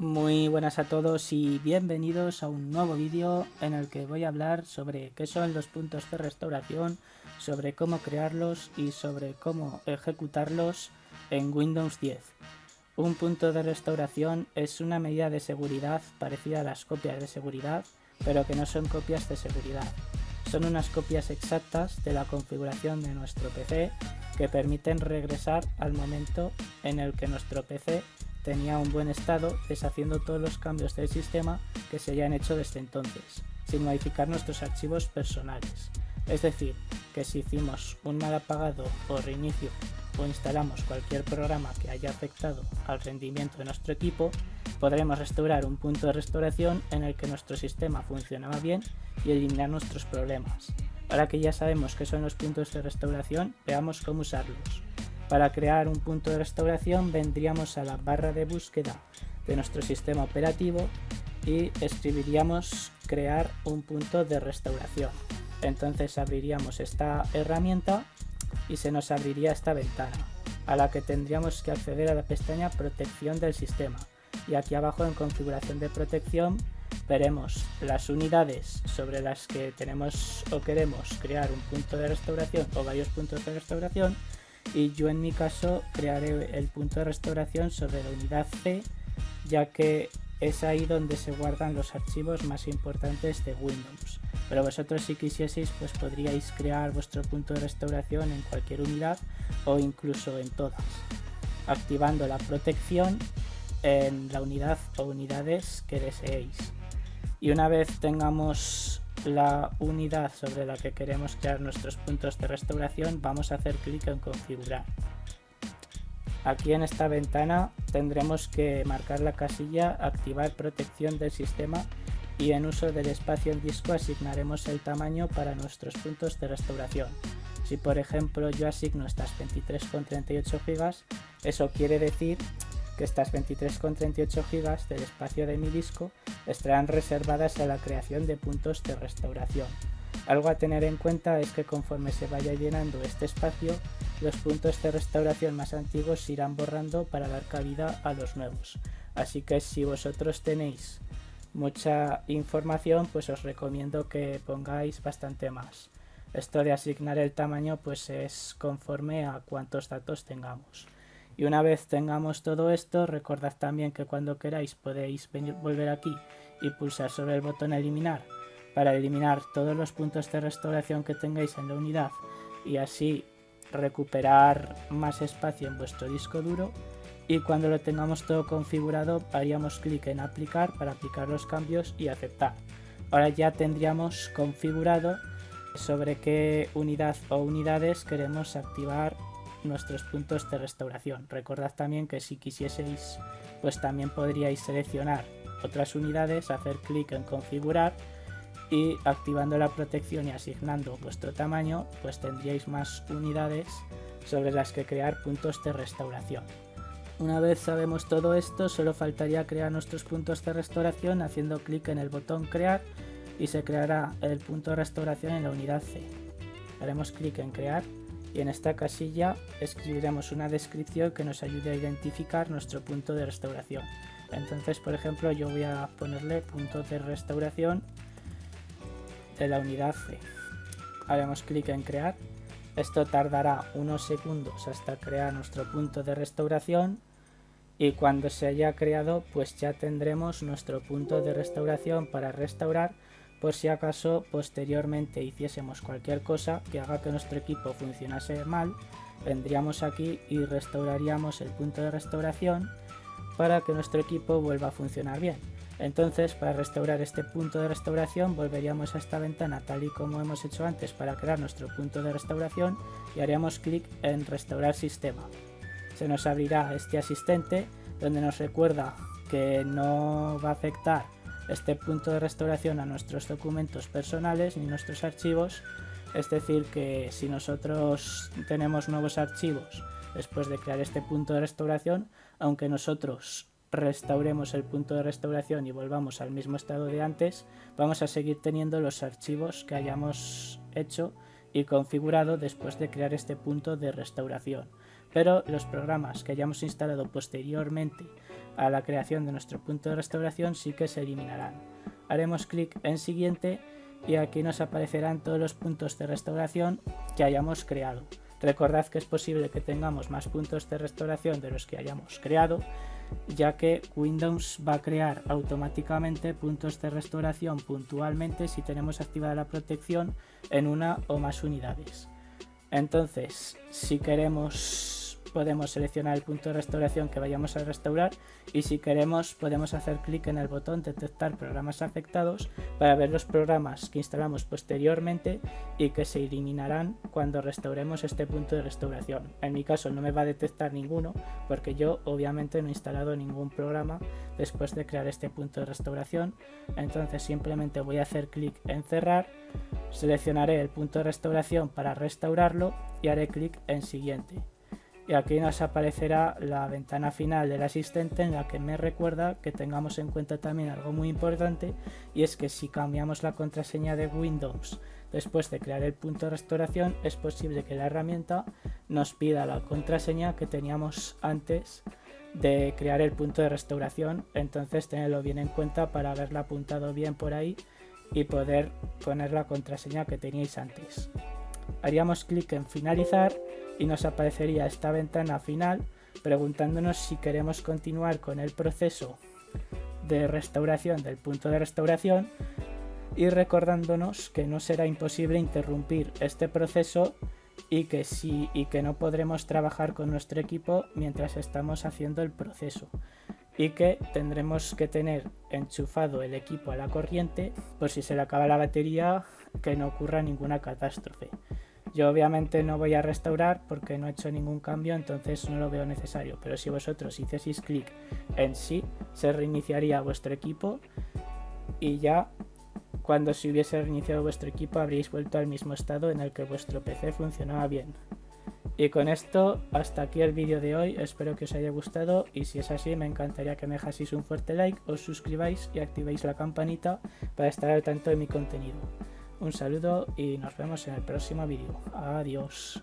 Muy buenas a todos y bienvenidos a un nuevo vídeo en el que voy a hablar sobre qué son los puntos de restauración, sobre cómo crearlos y sobre cómo ejecutarlos en Windows 10. Un punto de restauración es una medida de seguridad parecida a las copias de seguridad, pero que no son copias de seguridad. Son unas copias exactas de la configuración de nuestro PC que permiten regresar al momento en el que nuestro PC tenía un buen estado, deshaciendo todos los cambios del sistema que se hayan hecho desde entonces, sin modificar nuestros archivos personales. Es decir, que si hicimos un mal apagado o reinicio o instalamos cualquier programa que haya afectado al rendimiento de nuestro equipo, podremos restaurar un punto de restauración en el que nuestro sistema funcionaba bien y eliminar nuestros problemas. Ahora que ya sabemos qué son los puntos de restauración, veamos cómo usarlos. Para crear un punto de restauración vendríamos a la barra de búsqueda de nuestro sistema operativo y escribiríamos crear un punto de restauración. Entonces abriríamos esta herramienta y se nos abriría esta ventana, a la que tendríamos que acceder a la pestaña protección del sistema, y aquí abajo en configuración de protección veremos las unidades sobre las que tenemos o queremos crear un punto de restauración o varios puntos de restauración, y yo en mi caso crearé el punto de restauración sobre la unidad C, ya que es ahí donde se guardan los archivos más importantes de Windows. Pero vosotros, si quisieseis, pues podríais crear vuestro punto de restauración en cualquier unidad o incluso en todas, activando la protección en la unidad o unidades que deseéis. Y una vez tengamos la unidad sobre la que queremos crear nuestros puntos de restauración, vamos a hacer clic en configurar. Aquí en esta ventana tendremos que marcar la casilla activar protección del sistema, y en uso del espacio en disco asignaremos el tamaño para nuestros puntos de restauración. Si por ejemplo yo asigno estas 23,38 GB, eso quiere decir que estas 23,38 GB del espacio de mi disco estarán reservadas a la creación de puntos de restauración. Algo a tener en cuenta es que conforme se vaya llenando este espacio, los puntos de restauración más antiguos se irán borrando para dar cabida a los nuevos. Así que si vosotros tenéis mucha información, pues os recomiendo que pongáis bastante más. Esto de asignar el tamaño pues es conforme a cuántos datos tengamos. Y una vez tengamos todo esto, recordad también que cuando queráis podéis volver aquí y pulsar sobre el botón eliminar para eliminar todos los puntos de restauración que tengáis en la unidad y así recuperar más espacio en vuestro disco duro. Y cuando lo tengamos todo configurado, haríamos clic en aplicar para aplicar los cambios y aceptar. Ahora ya tendríamos configurado sobre qué unidad o unidades queremos activar nuestros puntos de restauración. Recordad también que si quisieseis, pues también podríais seleccionar otras unidades, hacer clic en configurar y activando la protección y asignando vuestro tamaño, pues tendríais más unidades sobre las que crear puntos de restauración. Una vez sabemos todo esto, solo faltaría crear nuestros puntos de restauración haciendo clic en el botón crear y se creará el punto de restauración en la unidad C. Haremos clic en crear y en esta casilla escribiremos una descripción que nos ayude a identificar nuestro punto de restauración. Entonces, por ejemplo, yo voy a ponerle punto de restauración de la unidad C. Haremos clic en crear. Esto tardará unos segundos hasta crear nuestro punto de restauración, y cuando se haya creado pues ya tendremos nuestro punto de restauración para restaurar por si acaso posteriormente hiciésemos cualquier cosa que haga que nuestro equipo funcionase mal. Vendríamos aquí y restauraríamos el punto de restauración para que nuestro equipo vuelva a funcionar bien. Entonces, para restaurar este punto de restauración volveríamos a esta ventana tal y como hemos hecho antes para crear nuestro punto de restauración y haríamos clic en restaurar sistema. Se nos abrirá este asistente donde nos recuerda que no va a afectar este punto de restauración a nuestros documentos personales ni nuestros archivos. Es decir, que si nosotros tenemos nuevos archivos después de crear este punto de restauración, aunque nosotros restauremos el punto de restauración y volvamos al mismo estado de antes, vamos a seguir teniendo los archivos que hayamos hecho y configurado después de crear este punto de restauración. Pero los programas que hayamos instalado posteriormente a la creación de nuestro punto de restauración sí que se eliminarán. Haremos clic en siguiente y aquí nos aparecerán todos los puntos de restauración que hayamos creado. Recordad que es posible que tengamos más puntos de restauración de los que hayamos creado, ya que Windows va a crear automáticamente puntos de restauración puntualmente si tenemos activada la protección en una o más unidades. Entonces, si queremos, podemos seleccionar el punto de restauración que vayamos a restaurar, y si queremos podemos hacer clic en el botón detectar programas afectados para ver los programas que instalamos posteriormente y que se eliminarán cuando restauremos este punto de restauración. En mi caso no me va a detectar ninguno porque yo obviamente no he instalado ningún programa después de crear este punto de restauración. Entonces simplemente voy a hacer clic en cerrar, seleccionaré el punto de restauración para restaurarlo y haré clic en siguiente. Y aquí nos aparecerá la ventana final del asistente en la que me recuerda que tengamos en cuenta también algo muy importante, y es que si cambiamos la contraseña de Windows después de crear el punto de restauración, es posible que la herramienta nos pida la contraseña que teníamos antes de crear el punto de restauración. Entonces tenedlo bien en cuenta para haberla apuntado bien por ahí y poder poner la contraseña que teníais antes. Haríamos clic en finalizar y nos aparecería esta ventana final preguntándonos si queremos continuar con el proceso de restauración del punto de restauración y recordándonos que no será imposible interrumpir este proceso y que no podremos trabajar con nuestro equipo mientras estamos haciendo el proceso, y que tendremos que tener enchufado el equipo a la corriente por si se le acaba la batería, que no ocurra ninguna catástrofe. Yo obviamente no voy a restaurar porque no he hecho ningún cambio, entonces no lo veo necesario, pero si vosotros hicieseis clic en sí, se reiniciaría vuestro equipo y ya cuando se hubiese reiniciado vuestro equipo habréis vuelto al mismo estado en el que vuestro PC funcionaba bien. Y con esto, hasta aquí el vídeo de hoy, espero que os haya gustado, y si es así me encantaría que me dejaseis un fuerte like, os suscribáis y activéis la campanita para estar al tanto de mi contenido. Un saludo y nos vemos en el próximo vídeo. Adiós.